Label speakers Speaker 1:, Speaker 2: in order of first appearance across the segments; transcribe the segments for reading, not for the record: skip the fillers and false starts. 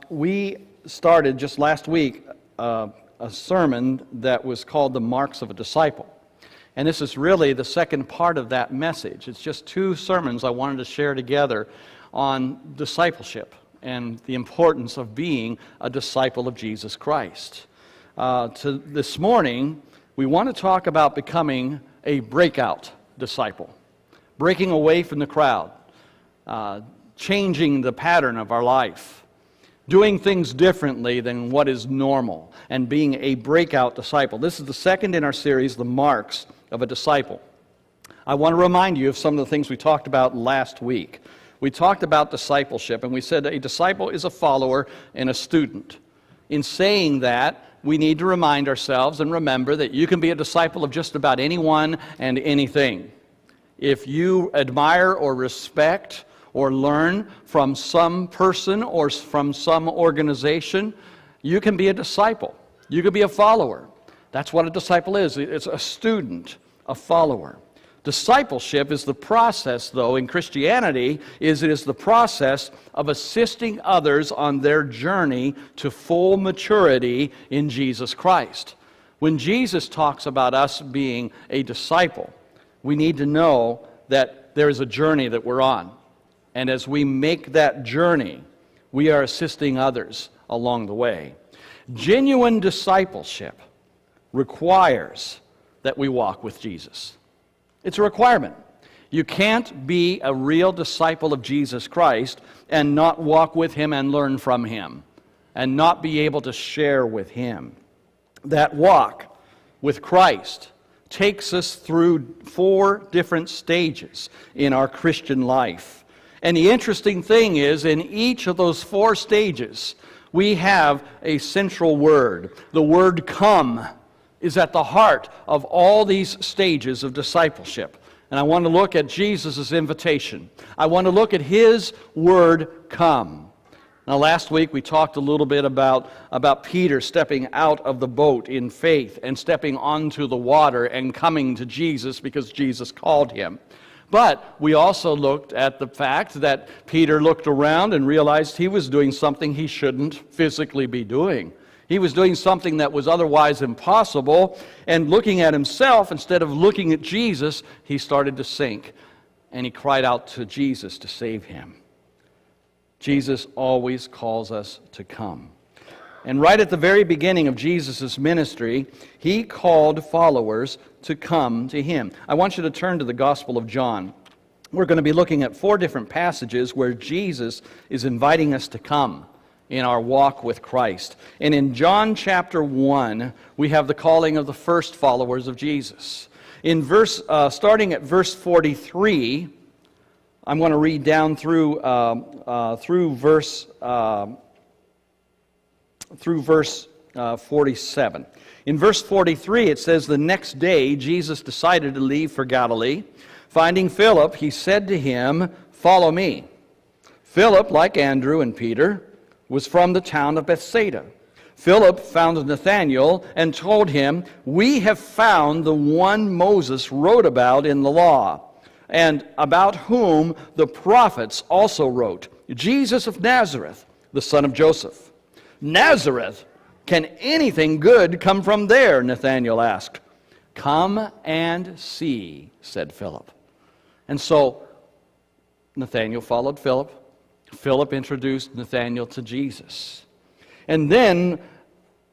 Speaker 1: We started just last week a sermon that was called The Marks of a Disciple. And this is really the second part of that message. It's just two sermons I wanted to share together on discipleship and the importance of being a disciple of Jesus Christ. This morning, we want to talk about becoming a breakout disciple, breaking away from the crowd, changing the pattern of our life, doing things differently than what is normal, and being a breakout disciple. This is the second in our series, The Marks of a Disciple. I want to remind you of some of the things we talked about last week. We talked about discipleship, and we said a disciple is a follower and a student. In saying that, we need to remind ourselves and remember that you can be a disciple of just about anyone and anything. If you admire or respect or learn from some person or from some organization, you can be a disciple. You can be a follower. That's what a disciple is. It's a student, a follower. Discipleship is the process, though, in Christianity, it is the process of assisting others on their journey to full maturity in Jesus Christ. When Jesus talks about us being a disciple, we need to know that there is a journey that we're on. And as we make that journey, we are assisting others along the way. Genuine discipleship requires that we walk with Jesus. It's a requirement. You can't be a real disciple of Jesus Christ and not walk with Him and learn from Him and not be able to share with Him. That walk with Christ takes us through 4 different stages in our Christian life. And the interesting thing is, in each of those 4 stages, we have a central word. The word come is at the heart of all these stages of discipleship. And I want to look at Jesus' invitation. I want to look at His word, come. Now, last week we talked a little bit about Peter stepping out of the boat in faith and stepping onto the water and coming to Jesus because Jesus called him. But we also looked at the fact that Peter looked around and realized he was doing something he shouldn't physically be doing. He was doing something that was otherwise impossible, and looking at himself instead of looking at Jesus, he started to sink, and he cried out to Jesus to save him. Jesus always calls us to come. And right at the very beginning of Jesus' ministry, He called followers to come to Him. I want you to turn to the Gospel of John. We're going to be looking at 4 different passages where Jesus is inviting us to come in our walk with Christ. And in John chapter 1, we have the calling of the first followers of Jesus. Starting at verse 43, I'm going to read down through verse 47. In verse 43, it says, "The next day Jesus decided to leave for Galilee. Finding Philip, He said to him, 'Follow me.' Philip, like Andrew and Peter, was from the town of Bethsaida. Philip found Nathanael and told him, 'We have found the one Moses wrote about in the law, and about whom the prophets also wrote, Jesus of Nazareth, the son of Joseph.' 'Nazareth? Can anything good come from there?' Nathanael asked. 'Come and see,' said Philip." And so Nathanael followed Philip. Philip introduced Nathanael to Jesus. And then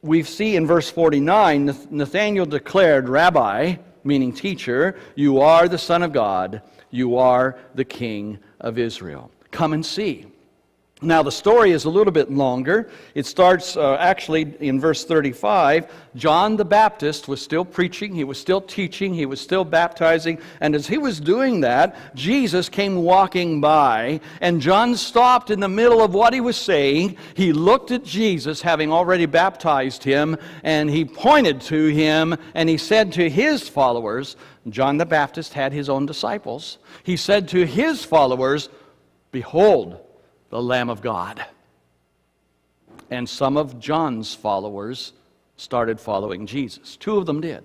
Speaker 1: we see in verse 49, Nathanael declared, "Rabbi," meaning teacher, "you are the Son of God. You are the King of Israel. Come and see." Now, the story is a little bit longer. It starts actually in verse 35. John the Baptist was still preaching, he was still teaching, he was still baptizing, and as he was doing that, Jesus came walking by, and John stopped in the middle of what he was saying. He looked at Jesus, having already baptized him, and he pointed to him, and he said to his followers, John the Baptist had his own disciples, he said to his followers, "Behold, the Lamb of God." And some of John's followers started following Jesus. 2 of them did.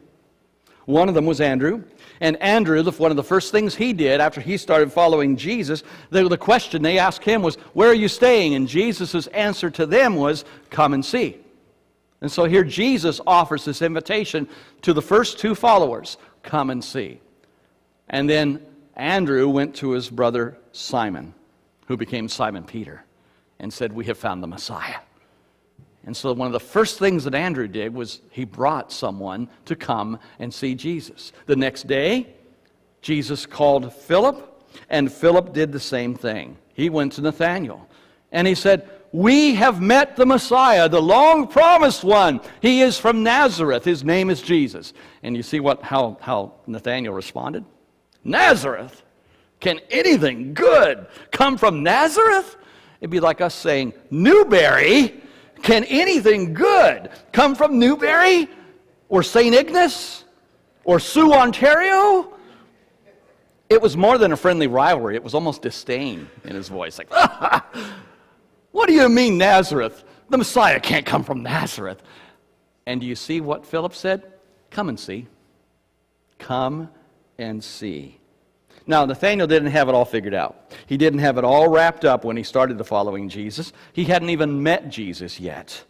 Speaker 1: One of them was Andrew. And Andrew, one of the first things he did after he started following Jesus, the question they asked him was, where are you staying? And Jesus' answer to them was, come and see. And so here Jesus offers this invitation to the first two followers, come and see. And then Andrew went to his brother Simon, who became Simon Peter, and said, we have found the Messiah. And so one of the first things that Andrew did was he brought someone to come and see Jesus. The next day, Jesus called Philip, and Philip did the same thing. He went to Nathanael, and he said, we have met the Messiah, the long-promised one. He is from Nazareth. His name is Jesus. And you see how Nathanael responded? Nazareth? Can anything good come from Nazareth? It'd be like us saying, Newberry? Can anything good come from Newberry? Or St. Ignace? Or Sioux, Ontario? It was more than a friendly rivalry. It was almost disdain in his voice. Like, what do you mean Nazareth? The Messiah can't come from Nazareth. And do you see what Philip said? Come and see. Come and see. Now, Nathanael didn't have it all figured out. He didn't have it all wrapped up when he started following Jesus. He hadn't even met Jesus yet.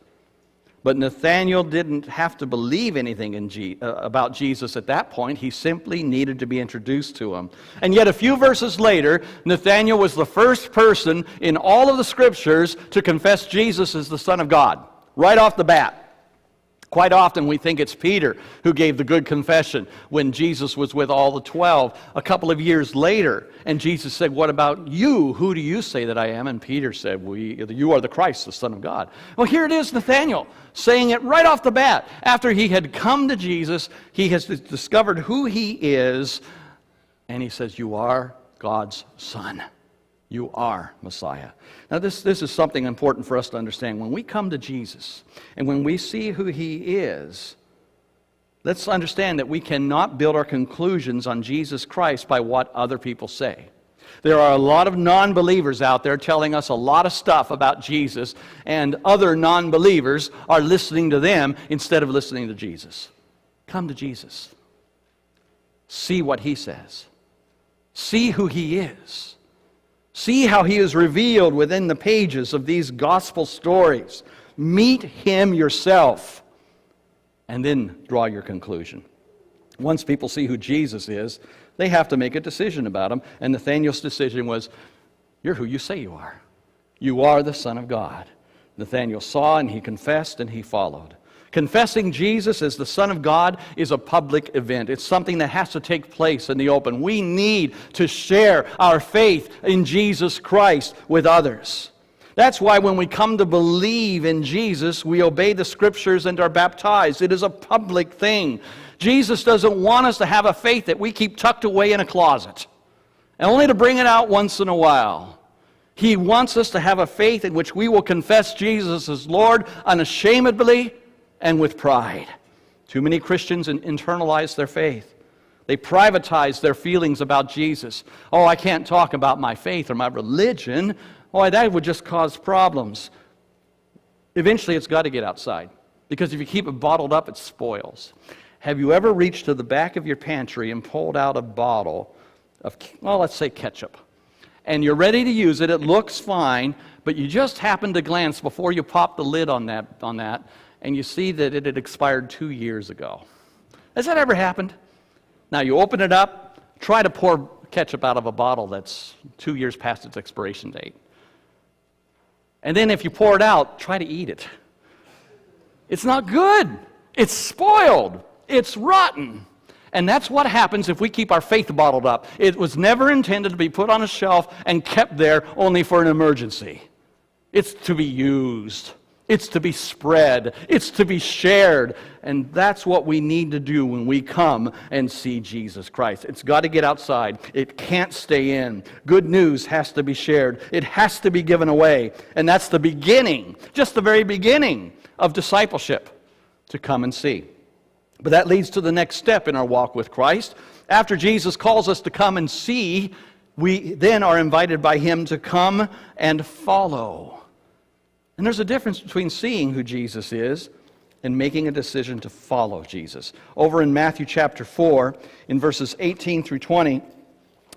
Speaker 1: But Nathanael didn't have to believe anything about Jesus at that point. He simply needed to be introduced to him. And yet a few verses later, Nathanael was the first person in all of the Scriptures to confess Jesus as the Son of God, right off the bat. Quite often we think it's Peter who gave the good confession when Jesus was with all the 12 a couple of years later. And Jesus said, what about you? Who do you say that I am? And Peter said, you are the Christ, the Son of God. Well, here it is, Nathanael, saying it right off the bat. After he had come to Jesus, he has discovered who he is, and he says, you are God's Son. You are Messiah. Now this is something important for us to understand. When we come to Jesus and when we see who He is, let's understand that we cannot build our conclusions on Jesus Christ by what other people say. There are a lot of non-believers out there telling us a lot of stuff about Jesus, and other non-believers are listening to them instead of listening to Jesus. Come to Jesus. See what He says. See who He is. See how He is revealed within the pages of these gospel stories. Meet Him yourself, and then draw your conclusion. Once people see who Jesus is, they have to make a decision about Him. And Nathanael's decision was, you're who you say you are. You are the Son of God. Nathanael saw, and he confessed, and he followed. Confessing Jesus as the Son of God is a public event. It's something that has to take place in the open. We need to share our faith in Jesus Christ with others. That's why when we come to believe in Jesus, we obey the Scriptures and are baptized. It is a public thing. Jesus doesn't want us to have a faith that we keep tucked away in a closet, and only to bring it out once in a while. He wants us to have a faith in which we will confess Jesus as Lord unashamedly and with pride. Too many Christians internalize their faith. They privatize their feelings about Jesus. Oh, I can't talk about my faith or my religion. Oh, that would just cause problems. Eventually, it's got to get outside, because if you keep it bottled up, it spoils. Have you ever reached to the back of your pantry and pulled out a bottle of, well, let's say ketchup, and you're ready to use it? It looks fine, but you just happen to glance before you pop the lid on that, and you see that it had expired 2 years ago. Has that ever happened? Now you open it up, try to pour ketchup out of a bottle that's 2 years past its expiration date. And then if you pour it out, try to eat it. It's not good. It's spoiled. It's rotten. And that's what happens if we keep our faith bottled up. It was never intended to be put on a shelf and kept there only for an emergency. It's to be used. It's to be spread. It's to be shared. And that's what we need to do when we come and see Jesus Christ. It's got to get outside. It can't stay in. Good news has to be shared. It has to be given away. And that's the beginning, just the very beginning of discipleship, to come and see. But that leads to the next step in our walk with Christ. After Jesus calls us to come and see, we then are invited by Him to come and follow. And there's a difference between seeing who Jesus is and making a decision to follow Jesus. Over in Matthew chapter 4, in verses 18 through 20,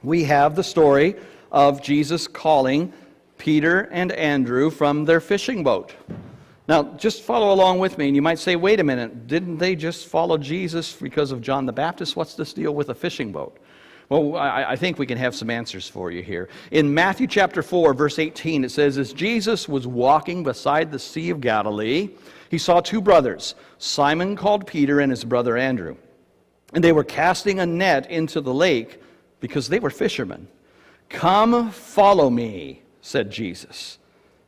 Speaker 1: we have the story of Jesus calling Peter and Andrew from their fishing boat. Now, just follow along with me, and you might say, wait a minute, didn't they just follow Jesus because of John the Baptist? What's this deal with a fishing boat? Well, I think we can have some answers for you here. In Matthew chapter 4, verse 18, it says, as Jesus was walking beside the Sea of Galilee, he saw two brothers, Simon called Peter and his brother Andrew. And they were casting a net into the lake because they were fishermen. Come, follow me, said Jesus,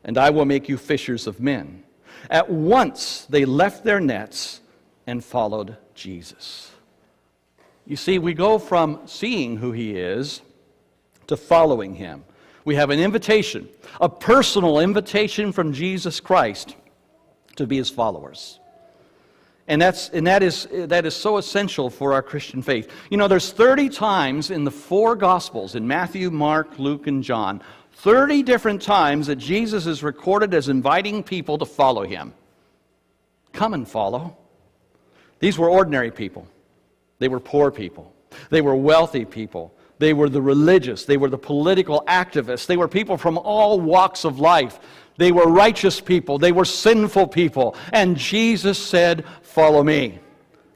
Speaker 1: and I will make you fishers of men. At once they left their nets and followed Jesus. You see, we go from seeing who he is to following him. We have an invitation, a personal invitation from Jesus Christ to be his followers. And that is so essential for our Christian faith. You know, there's 30 times in the four Gospels, in Matthew, Mark, Luke, and John, 30 different times that Jesus is recorded as inviting people to follow him. Come and follow. These were ordinary people. They were poor people. They were wealthy people. They were the religious. They were the political activists. They were people from all walks of life. They were righteous people. They were sinful people. And Jesus said, follow me.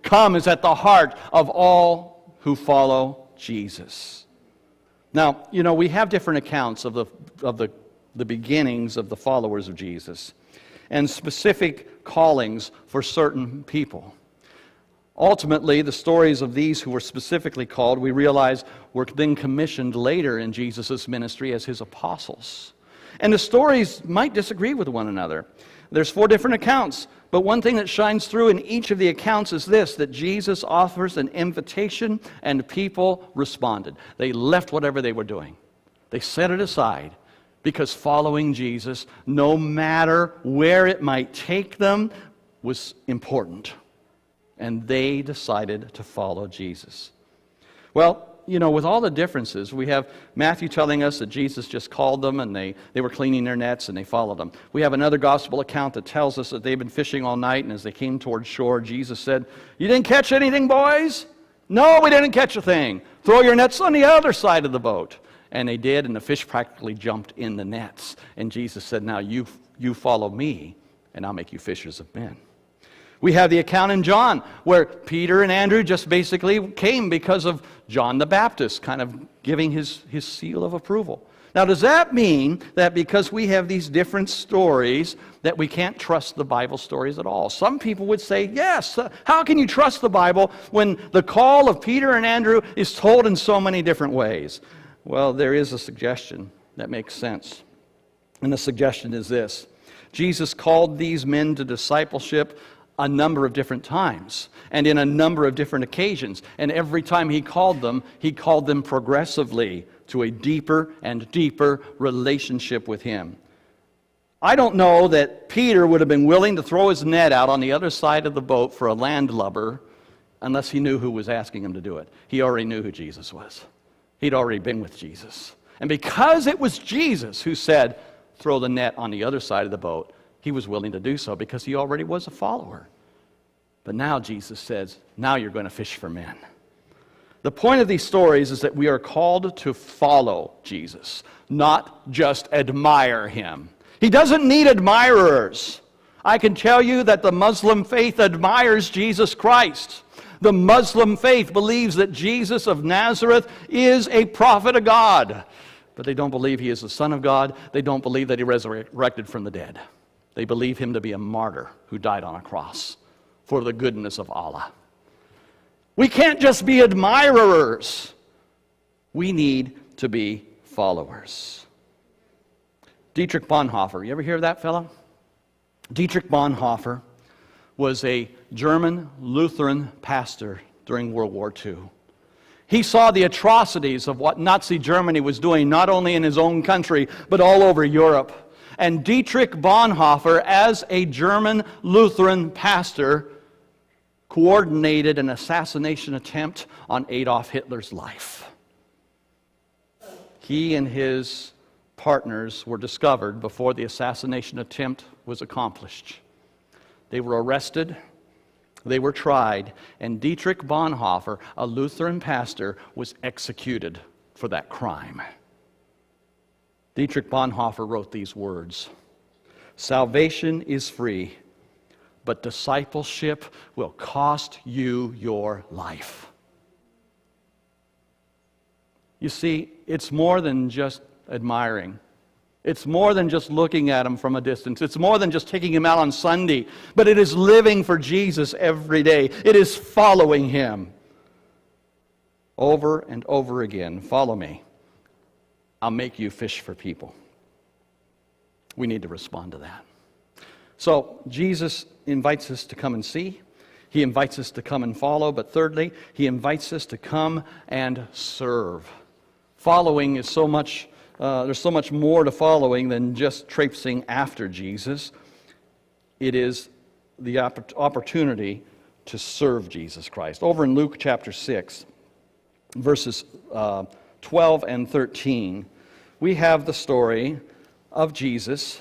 Speaker 1: Come is at the heart of all who follow Jesus. Now, you know, we have different accounts of the beginnings of the followers of Jesus and specific callings for certain people. Ultimately, the stories of these who were specifically called, we realize, were then commissioned later in Jesus' ministry as his apostles. And the stories might disagree with one another. There's 4 different accounts, but one thing that shines through in each of the accounts is this, that Jesus offers an invitation and people responded. They left whatever they were doing. They set it aside because following Jesus, no matter where it might take them, was important. And they decided to follow Jesus. Well, you know, with all the differences, we have Matthew telling us that Jesus just called them and they were cleaning their nets and they followed him. We have another gospel account that tells us that they've been fishing all night, and as they came toward shore, Jesus said, you didn't catch anything, boys? No, we didn't catch a thing. Throw your nets on the other side of the boat. And they did, and the fish practically jumped in the nets. And Jesus said, now you follow me, and I'll make you fishers of men. We have the account in John where Peter and Andrew just basically came because of John the Baptist kind of giving his seal of approval. Now, does that mean that because we have these different stories that we can't trust the Bible stories at all? Some people would say, yes, how can you trust the Bible when the call of Peter and Andrew is told in so many different ways? Well, there is a suggestion that makes sense. And the suggestion is this. Jesus called these men to discipleship a number of different times and in a number of different occasions. And every time he called them progressively to a deeper and deeper relationship with him. I don't know that Peter would have been willing to throw his net out on the other side of the boat for a landlubber unless he knew who was asking him to do it. He already knew who Jesus was. He'd already been with Jesus. And because it was Jesus who said, throw the net on the other side of the boat, he was willing to do so because he already was a follower. But now Jesus says, now you're going to fish for men. The point of these stories is that we are called to follow Jesus, not just admire him. He doesn't need admirers. I can tell you that the Muslim faith admires Jesus Christ. The Muslim faith believes that Jesus of Nazareth is a prophet of God. But they don't believe he is the Son of God. They don't believe that he resurrected from the dead. They believe him to be a martyr who died on a cross for the goodness of Allah. We can't just be admirers. We need to be followers. Dietrich Bonhoeffer, you ever hear of that fellow? Dietrich Bonhoeffer was a German Lutheran pastor during World War II. He saw the atrocities of what Nazi Germany was doing, not only in his own country, but all over Europe. And Dietrich Bonhoeffer, as a German Lutheran pastor, coordinated an assassination attempt on Adolf Hitler's life. He and his partners were discovered before the assassination attempt was accomplished. They were arrested They were tried, and Dietrich Bonhoeffer, a Lutheran pastor, was executed for that crime. Dietrich Bonhoeffer wrote these words: "Salvation is free, but discipleship will cost you your life." You see, it's more than just admiring. It's more than just looking at him from a distance. It's more than just taking him out on Sunday. But it is living for Jesus every day. It is following him over and over again. Follow me. I'll make you fish for people. We need to respond to that. So Jesus invites us to come and see. He invites us to come and follow. But thirdly, he invites us to come and serve. Following is so much... there's so much more to following than just traipsing after Jesus. It is the opportunity to serve Jesus Christ. Over in Luke chapter 6, verses 12 and 13, we have the story of Jesus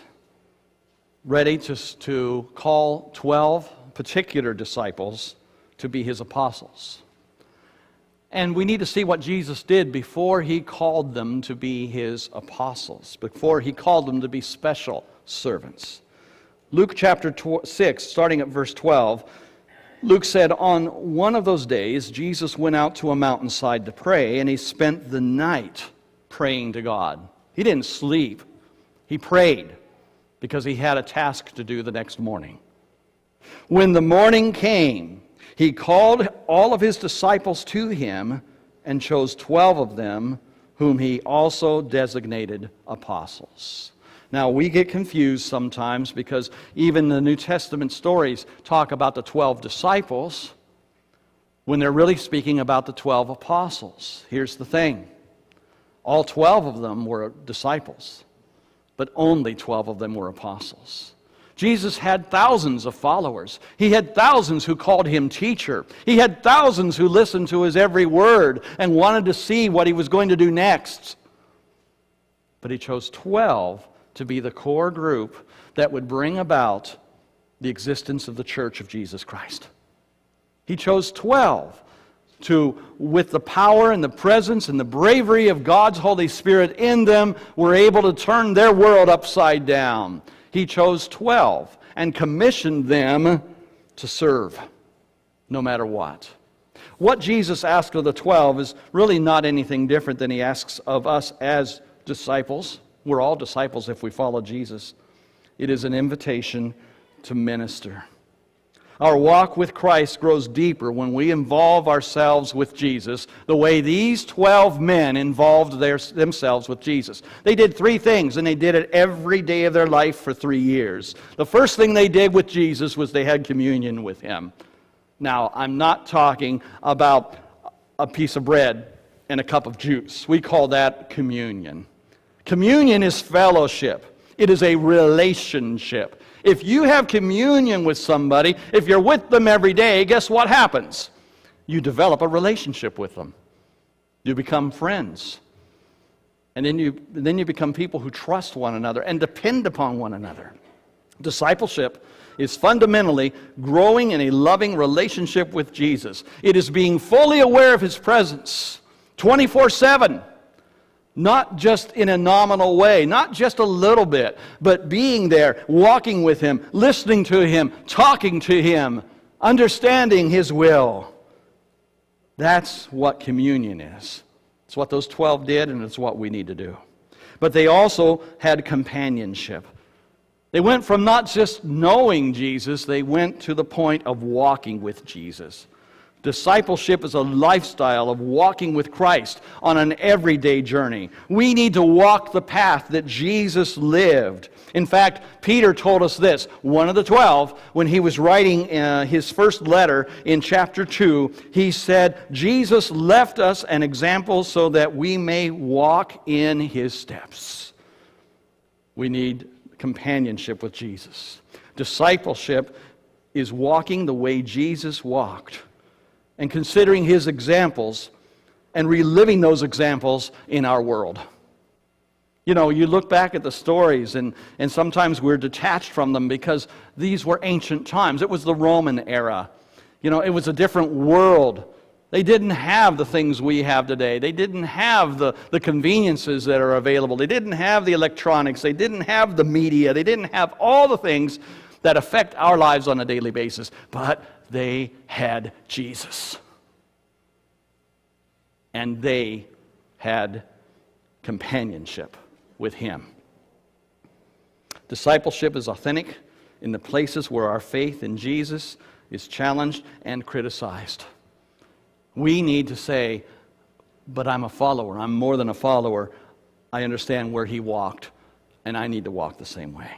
Speaker 1: ready to call 12 particular disciples to be his apostles. And we need to see what Jesus did before he called them to be his apostles, before he called them to be special servants. Luke chapter 6, starting at verse 12, Luke said, "On one of those days, Jesus went out to a mountainside to pray, and he spent the night praying to God." He didn't sleep. He prayed because he had a task to do the next morning. When the morning came, he called all of his disciples to him and chose 12 of them, whom he also designated apostles. Now, we get confused sometimes because even the New Testament stories talk about the 12 disciples when they're really speaking about the 12 apostles. Here's the thing. All 12 of them were disciples, but only 12 of them were apostles. Jesus had thousands of followers. He had thousands who called him teacher. He had thousands who listened to his every word and wanted to see what he was going to do next. But he chose 12 to be the core group that would bring about the existence of the church of Jesus Christ. He chose 12 to, with the power and the presence and the bravery of God's Holy Spirit in them, were able to turn their world upside down. He chose 12 and commissioned them to serve, no matter what. What Jesus asked of the 12 is really not anything different than he asks of us as disciples. We're all disciples if we follow Jesus. It is an invitation to minister. Our walk with Christ grows deeper when we involve ourselves with Jesus the way these 12 men involved themselves with Jesus. They did 3 things, and they did it every day of their life for 3 years. The first thing they did with Jesus was they had communion with him. Now, I'm not talking about a piece of bread and a cup of juice. We call that communion. Communion is fellowship. It is a relationship. If you have communion with somebody, if you're with them every day, guess what happens? You develop a relationship with them. You become friends. And then you become people who trust one another and depend upon one another. Discipleship is fundamentally growing in a loving relationship with Jesus. It is being fully aware of his presence 24/7. Not just in a nominal way, not just a little bit, but being there, walking with him, listening to him, talking to him, understanding his will. That's what communion is. It's what those 12 did, and it's what we need to do. But they also had companionship. They went from not just knowing Jesus, they went to the point of walking with Jesus. Discipleship is a lifestyle of walking with Christ on an everyday journey. We need to walk the path that Jesus lived. In fact, Peter told us this, one of the 12, when he was writing his first letter in chapter 2, he said, Jesus left us an example so that we may walk in his steps. We need companionship with Jesus. Discipleship is walking the way Jesus walked, and considering his examples and reliving those examples in our world. You know, you look back at the stories and sometimes we're detached from them because these were ancient times. It was the Roman era. You know, it was a different world. They didn't have the things we have today. They didn't have the conveniences that are available. They didn't have the electronics. They didn't have the media. They didn't have all the things that affect our lives on a daily basis. But they had Jesus. And they had companionship with Him. Discipleship is authentic in the places where our faith in Jesus is challenged and criticized. We need to say, but I'm a follower. I'm more than a follower. I understand where He walked, and I need to walk the same way.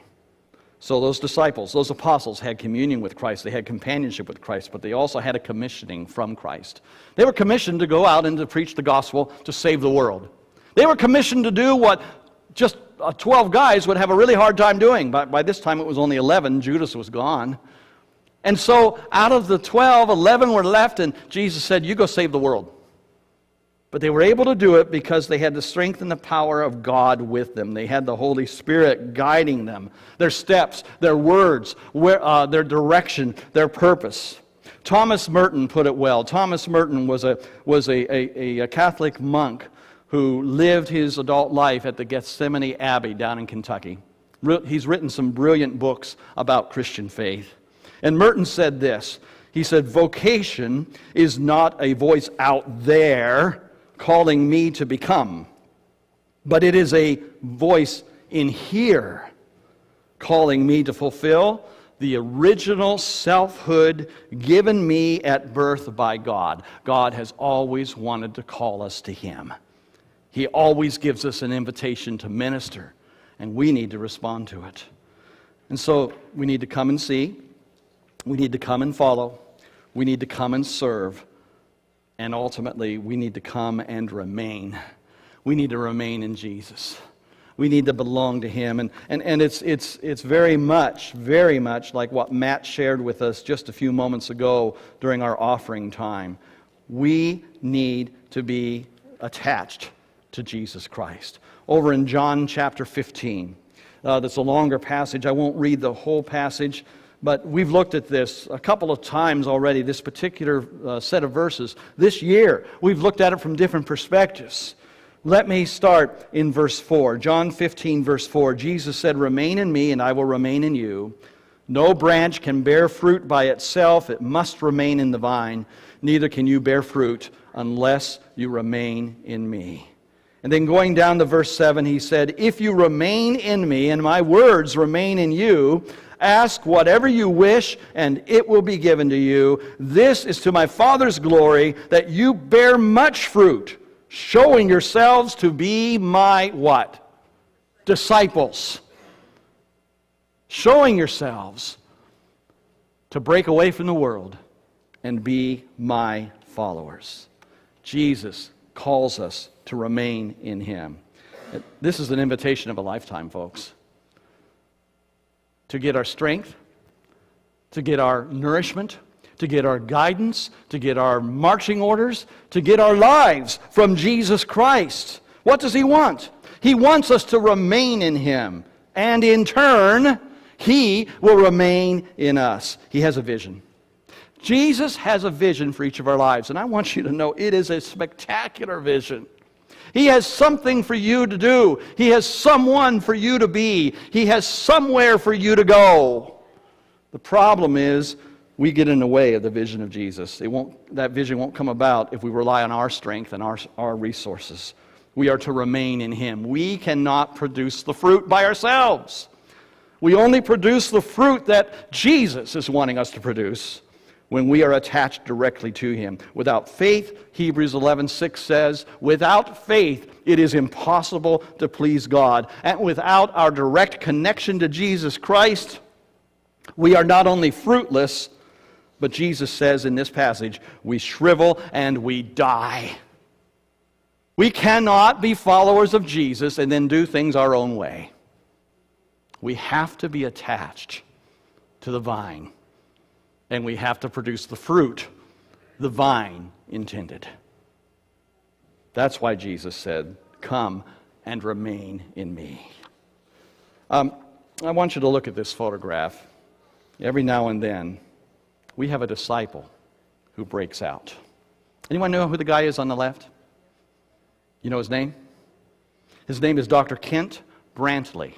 Speaker 1: So those disciples, those apostles had communion with Christ. They had companionship with Christ, but they also had a commissioning from Christ. They were commissioned to go out and to preach the gospel to save the world. They were commissioned to do what just 12 guys would have a really hard time doing. By this time it was only 11. Judas was gone. And so out of the 12, 11 were left, and Jesus said, you go save the world. But they were able to do it because they had the strength and the power of God with them. They had the Holy Spirit guiding them, their steps, their words, their direction, their purpose. Thomas Merton put it well. Thomas Merton was a Catholic monk who lived his adult life at the Gethsemane Abbey down in Kentucky. He's written some brilliant books about Christian faith. And Merton said this. He said, vocation is not a voice out there calling me to become, but it is a voice in here calling me to fulfill the original selfhood given me at birth by God. God has always wanted to call us to Him. He always gives us an invitation to minister, and we need to respond to it. And so we need to come and see. We need to come and follow. We need to come and serve. And ultimately, we need to come and remain. We need to remain in Jesus. We need to belong to Him. And it's very much like what Matt shared with us just a few moments ago during our offering time. We need to be attached to Jesus Christ. Over in John chapter 15, that's a longer passage. I won't read the whole passage, but we've looked at this a couple of times already, this particular set of verses. This year, we've looked at it from different perspectives. Let me start in verse 4. John 15, verse 4. Jesus said, remain in me, and I will remain in you. No branch can bear fruit by itself. It must remain in the vine. Neither can you bear fruit unless you remain in me. And then going down to verse 7, he said, if you remain in me, and my words remain in you, ask whatever you wish, and it will be given to you. This is to my Father's glory, that you bear much fruit, showing yourselves to be my what? Disciples. Showing yourselves to break away from the world and be my followers. Jesus calls us to remain in Him. This is an invitation of a lifetime, folks. To get our strength, to get our nourishment, to get our guidance, to get our marching orders, to get our lives from Jesus Christ. What does He want? He wants us to remain in Him, and in turn, He will remain in us. He has a vision. Jesus has a vision for each of our lives, and I want you to know it is a spectacular vision. He has something for you to do. He has someone for you to be. He has somewhere for you to go. The problem is we get in the way of the vision of Jesus. That vision won't come about if we rely on our strength and our resources. We are to remain in Him. We cannot produce the fruit by ourselves. We only produce the fruit that Jesus is wanting us to produce when we are attached directly to Him. Without faith, Hebrews 11:6 says, without faith it is impossible to please God. And without our direct connection to Jesus Christ, we are not only fruitless, but Jesus says in this passage, we shrivel and we die. We cannot be followers of Jesus and then do things our own way. We have to be attached to the vine. And we have to produce the fruit the vine intended. That's why Jesus said, come and remain in me. I want you to look at this photograph. Every now and then, we have a disciple who breaks out. Anyone know who the guy is on the left? You know his name? His name is Dr. Kent Brantley.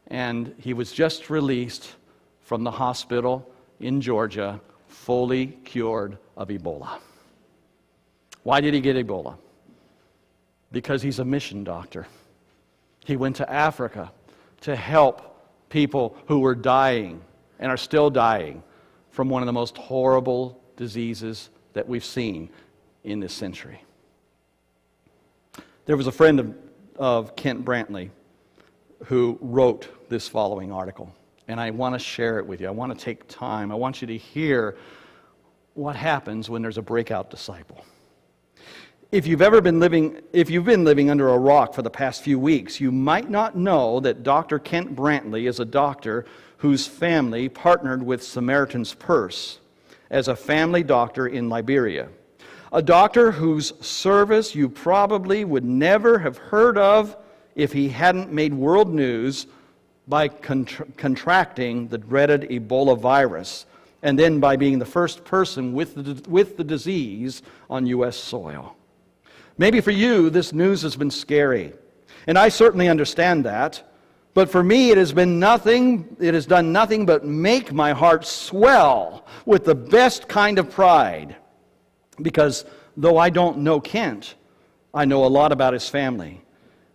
Speaker 1: And he was just released from the hospital in Georgia, fully cured of Ebola. Why did he get Ebola? Because he's a mission doctor. He went to Africa to help people who were dying and are still dying from one of the most horrible diseases that we've seen in this century. There was a friend of Kent Brantley who wrote this following article, and I want to share it with you. I want to take time. I want you to hear what happens when there's a breakout disciple. If you've been living under a rock for the past few weeks, you might not know that Dr. Kent Brantley is a doctor whose family partnered with Samaritan's Purse as a family doctor in Liberia. A doctor whose service you probably would never have heard of if he hadn't made world news by contracting the dreaded Ebola virus, and then by being the first person with the disease on U.S. soil. Maybe for you, this news has been scary, and I certainly understand that. But for me, it has done nothing but make my heart swell with the best kind of pride. Because though I don't know Kent, I know a lot about his family.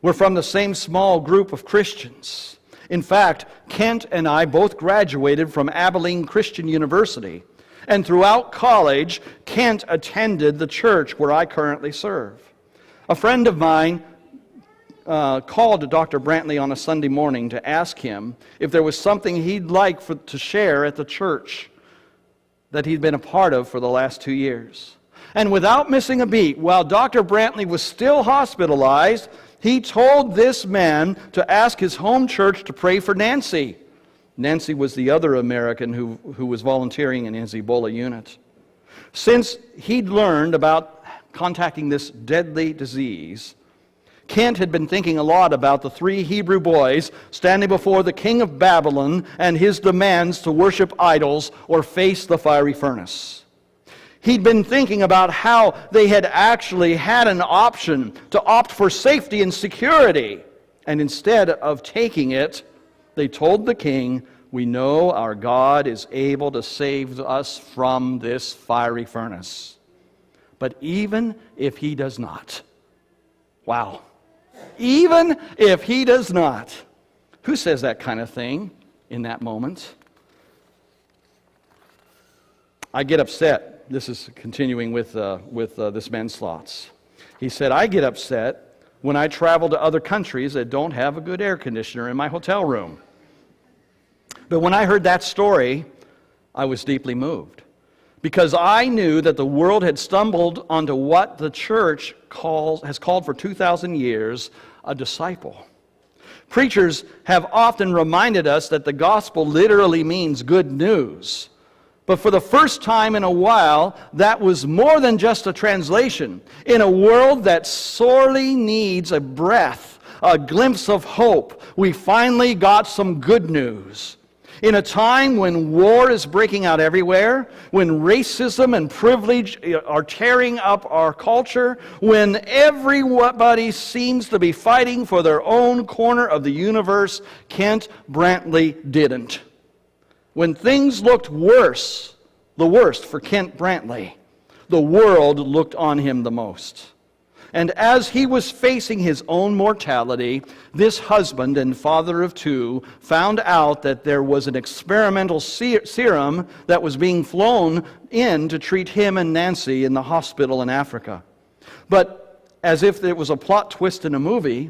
Speaker 1: We're from the same small group of Christians. In fact, Kent and I both graduated from Abilene Christian University. And throughout college, Kent attended the church where I currently serve. A friend of mine called Dr. Brantley on a Sunday morning to ask him if there was something he'd like to share at the church that he'd been a part of for the last 2 years. And without missing a beat, while Dr. Brantley was still hospitalized, he told this man to ask his home church to pray for Nancy. Nancy was the other American who was volunteering in his Ebola unit. Since he'd learned about contacting this deadly disease, Kent had been thinking a lot about the 3 Hebrew boys standing before the king of Babylon and his demands to worship idols or face the fiery furnace. He'd been thinking about how they had actually had an option to opt for safety and security, and instead of taking it, they told the king, "We know our God is able to save us from this fiery furnace. But even if he does not," wow, even if he does not, who says that kind of thing in that moment? I get upset. This is continuing with this man's thoughts. He said, "I get upset when I travel to other countries that don't have a good air conditioner in my hotel room." But when I heard that story, I was deeply moved, because I knew that the world had stumbled onto what the church has called for 2,000 years a disciple. Preachers have often reminded us that the gospel literally means good news. But for the first time in a while, that was more than just a translation. In a world that sorely needs a breath, a glimpse of hope, we finally got some good news. In a time when war is breaking out everywhere, when racism and privilege are tearing up our culture, when everybody seems to be fighting for their own corner of the universe, Kent Brantley didn't. When things looked worse, the worst for Kent Brantley, the world looked on him the most. And as he was facing his own mortality, this husband and father of 2 found out that there was an experimental serum that was being flown in to treat him and Nancy in the hospital in Africa. But as if it was a plot twist in a movie,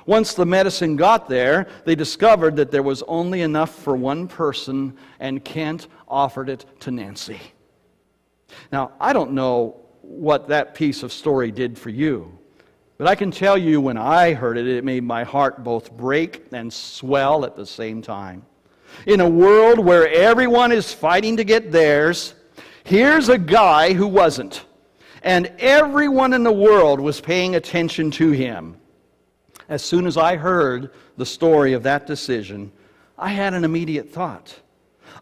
Speaker 1: once the medicine got there, they discovered that there was only enough for one person, and Kent offered it to Nancy. Now, I don't know what that piece of story did for you, but I can tell you when I heard it, it made my heart both break and swell at the same time. In a world where everyone is fighting to get theirs, here's a guy who wasn't, and everyone in the world was paying attention to him. As soon as I heard the story of that decision, I had an immediate thought.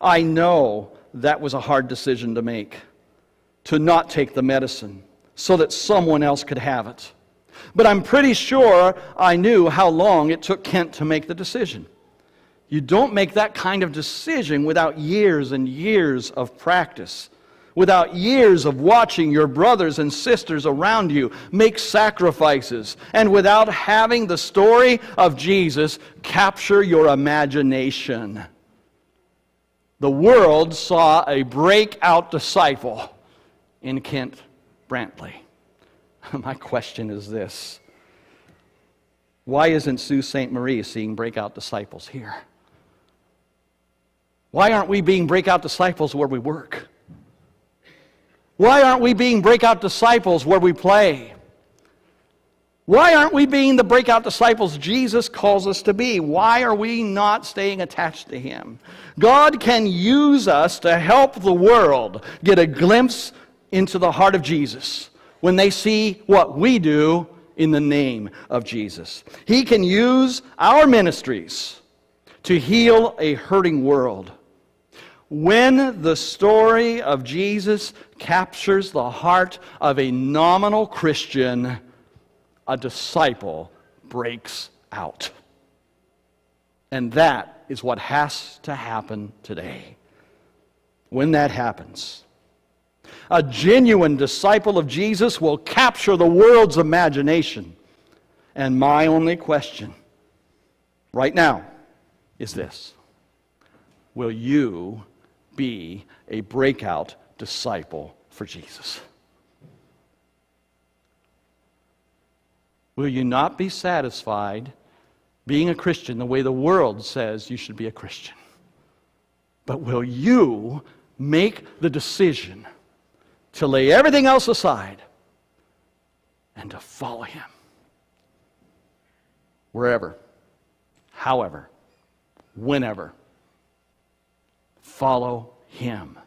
Speaker 1: I know that was a hard decision to make. to not take the medicine so that someone else could have it. But I'm pretty sure I knew how long it took Kent to make the decision. You don't make that kind of decision without years and years of practice, without years of watching your brothers and sisters around you make sacrifices, and without having the story of Jesus capture your imagination. The world saw a breakout disciple in Kent Brantley. My question is this: why isn't Sault Ste. Marie seeing breakout disciples here? Why aren't we being breakout disciples where we work? Why aren't we being breakout disciples where we play? Why aren't we being the breakout disciples Jesus calls us to be? Why are we not staying attached to Him? God can use us to help the world get a glimpse into the heart of Jesus when they see what we do in the name of Jesus. He can use our ministries to heal a hurting world. When the story of Jesus captures the heart of a nominal Christian, a disciple breaks out. And that is what has to happen today. When that happens, a genuine disciple of Jesus will capture the world's imagination. And my only question right now is this: will you be a breakout disciple for Jesus? Will you not be satisfied being a Christian the way the world says you should be a Christian? But will you make the decision to lay everything else aside and to follow Him? Wherever, however, whenever. Follow Him.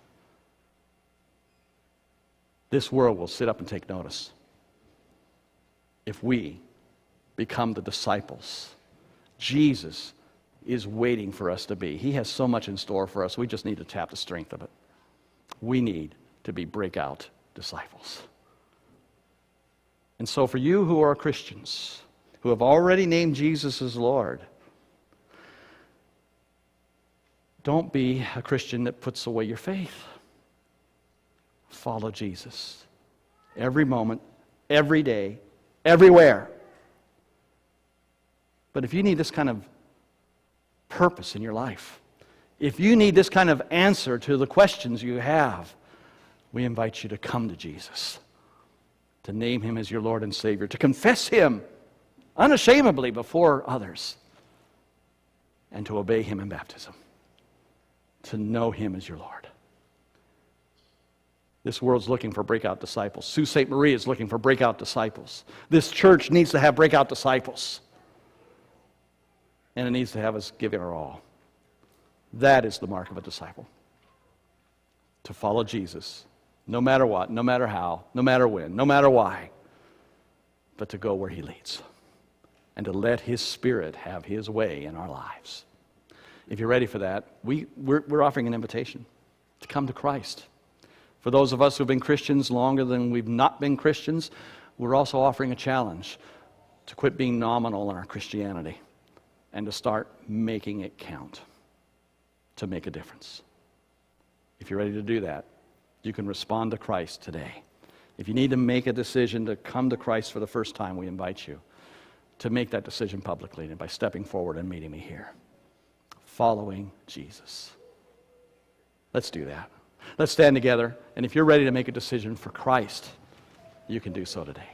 Speaker 1: This world will sit up and take notice if we become the disciples Jesus is waiting for us to be. He has so much in store for us. We just need to tap the strength of it. We need to be breakout disciples. And so for you who are Christians, who have already named Jesus as Lord, don't be a Christian that puts away your faith. Follow Jesus. Every moment, every day, everywhere. But if you need this kind of purpose in your life, if you need this kind of answer to the questions you have, we invite you to come to Jesus, to name Him as your Lord and Savior, to confess Him unashamedly before others, and to obey Him in baptism, to know Him as your Lord. This world's looking for breakout disciples. Sault Ste. Marie is looking for breakout disciples. This church needs to have breakout disciples. And it needs to have us give it our all. That is the mark of a disciple. To follow Jesus, no matter what, no matter how, no matter when, no matter why, but to go where He leads. And to let His Spirit have His way in our lives. If you're ready for that, we're offering an invitation to come to Christ. For those of us who've been Christians longer than we've not been Christians, we're also offering a challenge to quit being nominal in our Christianity and to start making it count, to make a difference. If you're ready to do that, you can respond to Christ today. If you need to make a decision to come to Christ for the first time, we invite you to make that decision publicly and by stepping forward and meeting me here. Following Jesus. Let's do that. Let's stand together, and if you're ready to make a decision for Christ, you can do so today.